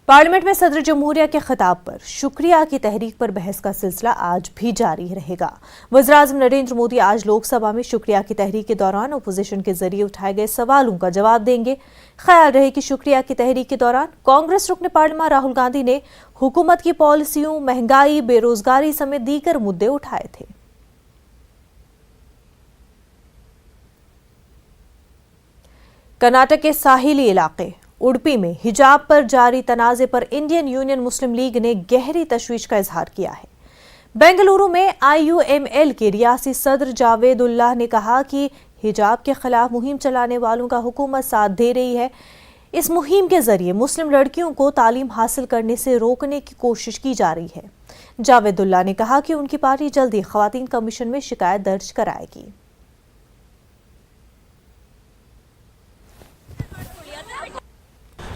Parliament में सदर जमहूरिया के खिताब पर शुक्रिया की तहरीक पर बहस का सिलसिला आज भी जारी रहेगा। वज़ीर-ए-आज़म नरेंद्र मोदी आज लोकसभा में शुक्रिया की तहरीक के दौरान अपोजिशन के जरिए उठाए गए सवालों का जवाब देंगे। ख्याल रहे कि शुक्रिया की तहरीक के दौरान कांग्रेस रुकन पार्लियामेंट राहुल गांधी ने हुकूमत की पॉलिसियों, महंगाई, बेरोजगारी समेत दीगर मुद्दे उठाए थे। कर्नाटक के साहिली इलाके उडुपी में हिजाब पर जारी तनाज़े पर इंडियन यूनियन मुस्लिम लीग ने गहरी तशवीश का इजहार किया है। बेंगलुरु में IUML के रियासी सदर जावेदुल्लाह ने कहा कि हिजाब के खिलाफ मुहिम चलाने वालों का हुकूमत साथ दे रही है। इस मुहिम के जरिए मुस्लिम लड़कियों को तालीम हासिल करने से रोकने की कोशिश की जा रही है। जावेदुल्लाह ने कहा कि उनकी पार्टी जल्दी खवातीन कमीशन में शिकायत दर्ज कराएगी।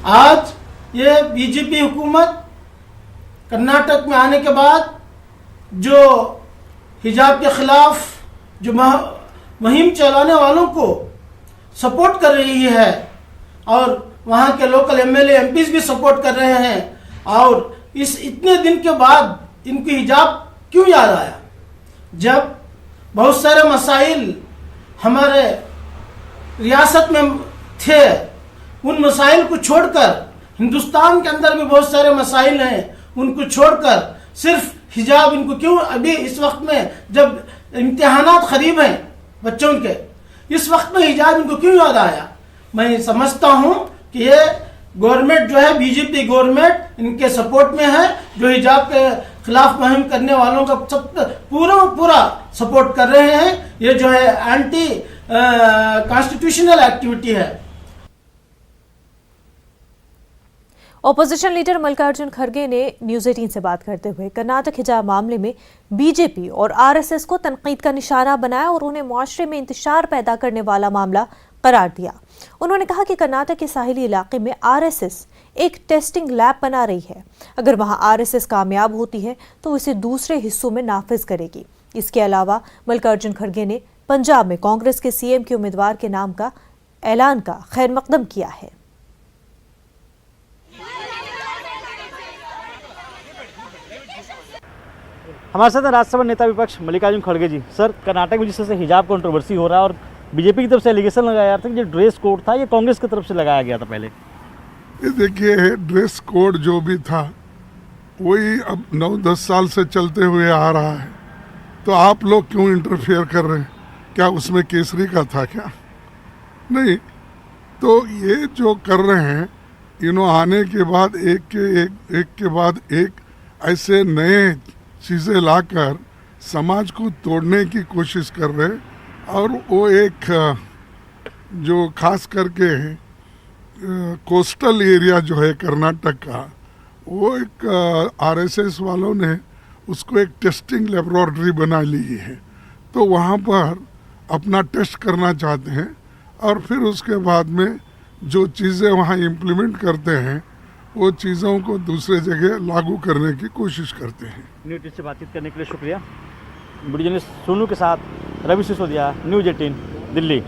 आज ये बीजेपी हुकूमत कर्नाटक में आने के बाद जो हिजाब के खिलाफ जो मुहिम चलाने वालों को सपोर्ट कर रही है और वहाँ के लोकल MLA MPs भी सपोर्ट कर रहे हैं। और इस इतने दिन के बाद इनको हिजाब क्यों याद आया, जब बहुत सारे मसाइल हमारे रियासत में थे। उन मसाइल को छोड़कर, हिंदुस्तान के अंदर भी बहुत सारे मसाइल हैं, उनको छोड़कर सिर्फ हिजाब इनको क्यों अभी इस वक्त में जब इम्तिहानात करीब हैं बच्चों के, इस वक्त में हिजाब इनको क्यों याद आया। मैं समझता हूं कि ये गवर्नमेंट जो है बीजेपी गवर्नमेंट इनके सपोर्ट में है, जो हिजाब के खिलाफ मुहिम करने वालों का सब पूरा सपोर्ट कर रहे हैं। ये जो है एंटी कॉन्स्टिट्यूशनल एक्टिविटी है। ऑपोजिशन लीडर मल्लिकार्जुन खड़गे ने न्यूज़ 18 से बात करते हुए कर्नाटक हिजाब मामले में बीजेपी और RSS को तनकीद का निशाना बनाया और उन्हें मुआशरे में इंतशार पैदा करने वाला मामला करार दिया। उन्होंने कहा कि कर्नाटक के साहिली इलाके में RSS एक टेस्टिंग लैब बना रही है। अगर वहां RSS कामयाब होती है तो इसे दूसरे हिस्सों में नाफिज करेगी। इसके अलावा मल्लिकार्जुन खड़गे ने पंजाब में कांग्रेस के CM के उम्मीदवार के नाम का ऐलान का खैर मकदम किया है। हमारे साथ राज्यसभा नेता विपक्ष मल्लिकार्जुन खड़गे जी। सर, कर्नाटक में जिस तरह से हिजाब कंट्रोवर्सी हो रहा है और बीजेपी की तरफ से एलिगेशन लगाया था कि जो ड्रेस कोड था ये कांग्रेस की तरफ से लगाया गया था पहले। ये देखिए, ड्रेस कोड जो भी था वही अब 9-10 साल से चलते हुए आ रहा है, तो आप लोग क्यों इंटरफेयर कर रहे हैं? क्या उसमें केसरी का था क्या? नहीं। तो ये जो कर रहे हैं आने के बाद एक के बाद एक ऐसे नए चीज़ें लाकर समाज को तोड़ने की कोशिश कर रहे हैं। और वो एक जो खास करके कोस्टल एरिया जो है कर्नाटक का, वो एक RSS वालों ने उसको एक टेस्टिंग लेबोरेटरी बना ली है। तो वहाँ पर अपना टेस्ट करना चाहते हैं और फिर उसके बाद में जो चीज़ें वहाँ इम्प्लीमेंट करते हैं वो चीज़ों को दूसरे जगह लागू करने की कोशिश करते हैं। न्यूज़ से बातचीत करने के लिए शुक्रिया। वीडियो जर्नलिस्ट सोनू के साथ रवि सिसोदिया, न्यूज़ 18 दिल्ली।